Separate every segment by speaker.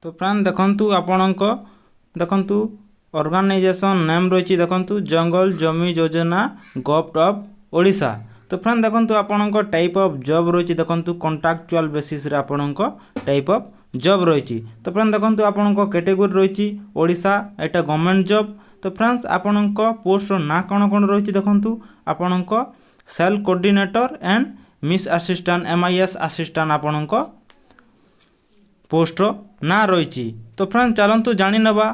Speaker 1: तो फ्रेंड देखंतु आपणक देखंतु ऑर्गेनाइजेशन नेम रही देखंतु जंगल जमी योजना गवर्नमेंट ऑफ ओडिशा। तो फ्रेंड देखंतु आपणक टाइप ऑफ जॉब रही देखंतु कॉन्ट्रैक्चुअल बेसिस रे आपणक टाइप ऑफ जॉब रही। तो फ्रेंड देखंतु आपणक कैटेगरी रही ओडिशा एटा गवर्नमेंट जॉब। तो फ्रेंड्स आपणक पोस्ट ना कौन कौन रही देखंतु आपणक cell coordinator and MIS assistant MIS assistant आपणक पोस्ट ना रही। तो फ्रेंड चलतु जानी नवा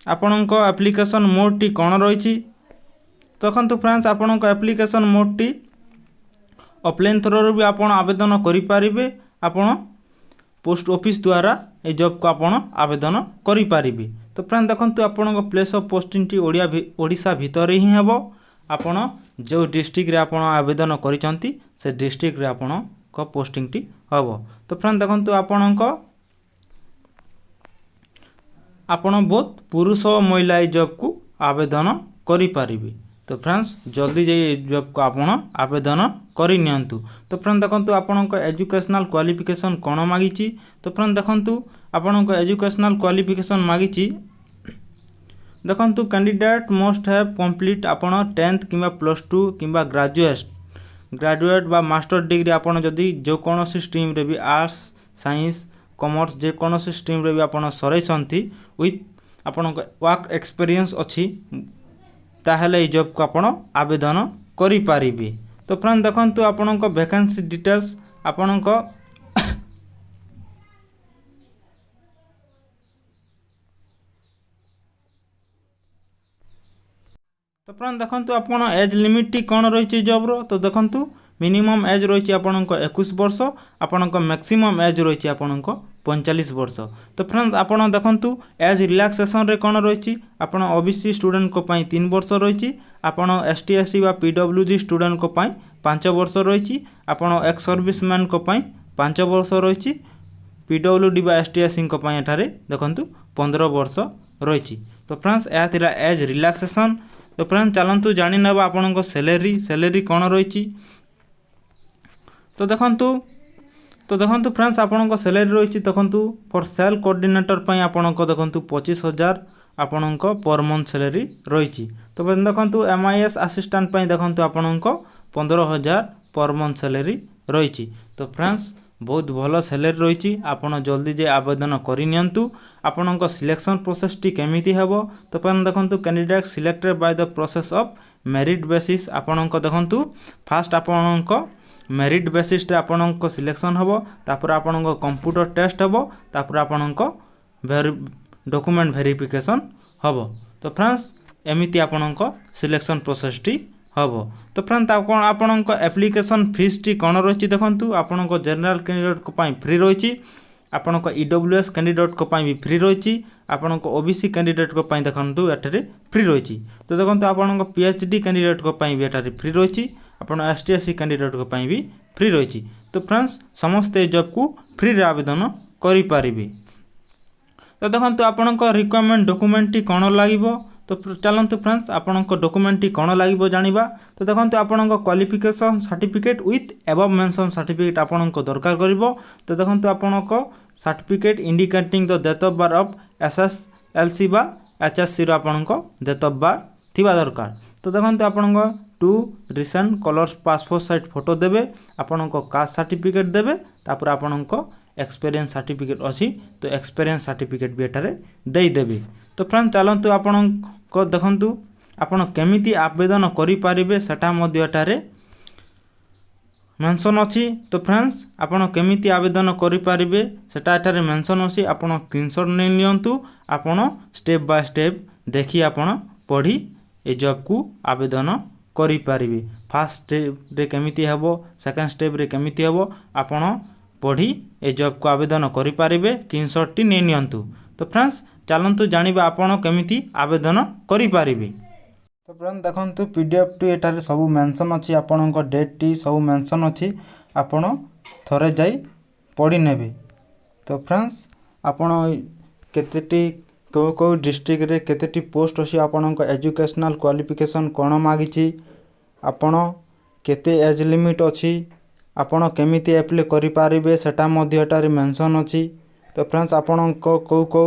Speaker 1: आपणक एप्लिकेशन मोड टी कौन रही। देखो फ्रेंड्स आपणक एप्लिकेशन मोड टी ऑफलाइन थ्रू भी आप आवेदन करें। आपण पोस्ट ऑफिस द्वारा ये जॉब को आपण आवेदन करें। तो फ्रेंड देखो आपणक प्लेस ऑफ पोस्टिंग टी ओडिशा भितर ही हेब। आपण जो डिस्ट्रिक्ट रे आपण आवेदन करिसंती से डिस्ट्रिक्ट रे आपण को पोस्टिंग टी हबो। तो फ्रेंड देखो आपणक आपण बहुत पुरुष और महिला जॉब को आवेदन करें। तो फ्रेंड्स जल्दी जाई जॉब को आपण आवेदन करि नियंतु। तो फ्रेंड देखंतु आपणक एजुकेशनल क्वालिफिकेशन कोन मागिची। तो फ्रेंड देखंतु आपणक एजुकेशनल क्वालिफिकेशन मागिची देखंतु कैंडिडेट मोस्ट हैव कंप्लीट आपण 10th किंबा +2 किंबा ग्रेजुएट बा मास्टर डिग्री आपण जदी जो कोनोसी स्ट्रीम रे भी आर्ट्स साइंस कॉमर्स जे कोनोसी स्ट्रीम रे भी आपण सरैसंती विथ आपणक वर्क एक्सपीरियंस अछि ताहले ई जॉब को आपण आवेदन करि पारिबे। तो फ्रेंड देखंतु आपणक वैकेंसी डिटेल्स आपणक तो फ्रेंड देखंतु आपण एज लिमिट टी कोन रही जॉब रो। तो देखंतु मिनिमम एज रही आपणक 21 वर्ष आपणक मैक्सिमम एज रही आपणक 45 वर्ष। तो फ्रेंड्स आपण देखंतु एज रिलैक्सेशन रे कोन रही आपण OBC स्टूडेंट को पई 3 वर्ष रही आपण ST SC बा PWD स्टूडेंट को पई 5 वर्ष रही आपण एक्स सर्विसमैन को पई 5 वर्ष रही PWD बा ST SC को पई एठारे देखंतु 15 वर्ष रही। तो फ्रेंड्स या थिला एज रिलैक्सेशन। तो फ्रेंड्स चलंतु जानि नबा आपणक सैलरी कोन रही। तो देखंतु फ्रेंड्स आपणक सैलरी रही देखंतु फॉर सेल कोऑर्डिनेटर पई आपणक देखंतु 25,000 आपणक पर मंथ सैलरी रही। तो देखंतु MIS असिस्टेंट पई देखंतु आपणक 15,000 पर मंथ सैलरी रही। तो फ्रेंड्स बहुत भल सैलरी रही आपण जल्दी जे आवेदन करिनियंतु। आपणक सिलेक्शन प्रोसेस टी केमिति हेबो। तो फ्रेंड्स देखंतु candidate selected by the process of merit basis आपणक देखंतु फास्ट आपणक मेरिट बेसिस रे आपणक सिलेक्शन हेबो तापर आपणक कंप्यूटर टेस्ट हेबो तापर आपणक डॉक्यूमेंट वेरिफिकेशन हेबो। तो फ्रेंड्स एमिति आपणक सिलेक्शन प्रोसेस टी हेबो। तो फ्रेंड्स आपणक एप्लिकेशन फीस टी कोन रही देखंतु आपणक जनरल कैंडिडेट को पई फ्री रही आपणक EWS कैंडिडेट को पई भी फ्री रही आपणक OBC कैंडिडेट को पई देखंतु एठारे फ्री रही। तो देखंतु आपणक PhD कैंडिडेट को पई भी एठारे फ्री रही आपण ST SC कैंडिडेट को पई भी फ्री रही। तो फ्रेंड्स समस्त जॉब को फ्री रे आवेदन करि पारिबे। तो देखंतु आपणक रिक्वायरमेंट डॉक्यूमेंट टी कोन लागिबो। तो चलंतु फ्रेंड्स आपणक डॉक्यूमेंट टी कोन लागिबो जानिबा। तो देखंतु आपणक qualification certificate with above mention certificate आपणक दरकार करिवो। तो देखंतु आपणक certificate indicating the date of birth of SSLC बा HSC रो आपणक डेट ऑफ बर्थ थिबा दरकार। तो देखंतु आपणक 2 recent colour passport size photo देबे आपणक कास्ट सर्टिफिकेट देबे तापर आपणक एक्सपीरियंस सर्टिफिकेट अछि तो एक्सपीरियंस सर्टिफिकेट भी एटारे देई देबे। तो फ्रेंड्स चलंतु आपणक देखंतु आपण केमिति आवेदन करि पारिबे सेटा मध्ये एटारे मेंशन अछि। तो फ्रेंड्स आपण केमिति आवेदन करि पारिबे सेटा एटारे मेंशन अछि आपण स्क्रीनशॉट नै नियंतु आपण स्टेप बाय स्टेप देखि आपण पढी ए जॉब को आवेदन करि पारिबे। फर्स्ट स्टेप रे केमिति हेबो सेकंड स्टेप रे केमिति हेबो आपण पढ़ी ए जॉब को आवेदन करि पारिबे स्क्रीनशॉट टी नै नियंतु। तो फ्रेंड्स चलंतु जानिबा आपण केमिति आवेदन करि पारिबे। तो फ्रेंड्स देखंतु PDF टी एटारे सब मेंशन अछि आपणक डेट टी सब मेंशन अछि आपण थरे जाई पढ़ी नेबे। तो फ्रेंड्स आपण केतेटी को डिस्ट्रिक्ट रे केतेटी पोस्ट अछि आपणक एजुकेशनल क्वालिफिकेशन कोन मागिछि आपण केते एज लिमिट अछि आपण केमिति अप्लाई करि पारिबे सेटा मध्ये एटारे मेंशन अछि। तो फ्रेंड्स आपणक कौ कौ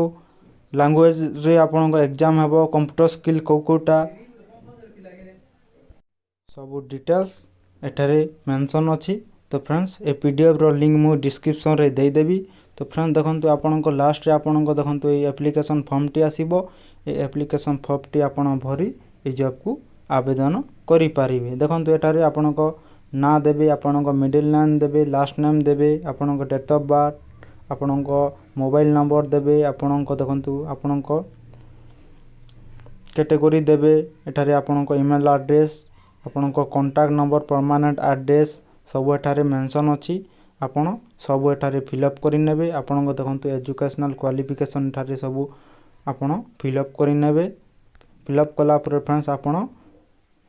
Speaker 1: लैंग्वेज रे आपणक एग्जाम हेबो कंप्यूटर स्किल कोटा सब डिटेल्स एठारे मेंशन अछि। तो फ्रेंड्स ए पीडीएफ रो लिंक मु डिस्क्रिप्शन रे दे देबी। तो फ्रेंड्स देखंतु आपणक लास्ट रे आपणक देखंतु ए एप्लिकेशन फॉर्म टी आसीबो। ए एप्लिकेशन फॉर्म टी आपण भरी ए जॉब को आवेदन करि पारिबे। देखंतु एठारे आपणक ना देबे, आपणक मिडिल नेम देबे, लास्ट नेम देबे, आपणक डेट ऑफ बर्थ, आपणक मोबाइल नंबर देबे, आपणक देखंतु आपणक कैटेगरी देबे, एठारे आपणक ईमेल एड्रेस, आपणक कांटेक्ट नंबर, परमानेंट एड्रेस सब एठारे मेंशन अछि। आपण सब एठारे फिलअप करि नेबे। आपणक देखंतु एजुकेशनल क्वालिफिकेशन एठारे सब आपण फिलअप करि नेबे। फिलअप कला पर फ्रेंड्स आपण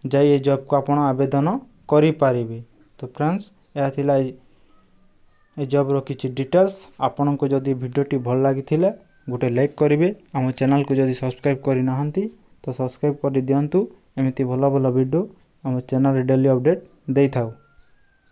Speaker 1: जाई ए जॉब को आपण आवेदन करि पारिबे। तो फ्रेंड्स या थिला ए जॉब रो किछि डिटेल्स। आपण को जदी वीडियोटी भल लागिथिले गोटे लाइक करिवे। हम चैनल को जदी सब्सक्राइब करि नाहंती तो सब्सक्राइब करि दियंतु। एमिति भलो भलो वीडियो हम चैनल रे डेली अपडेट देई थाउ।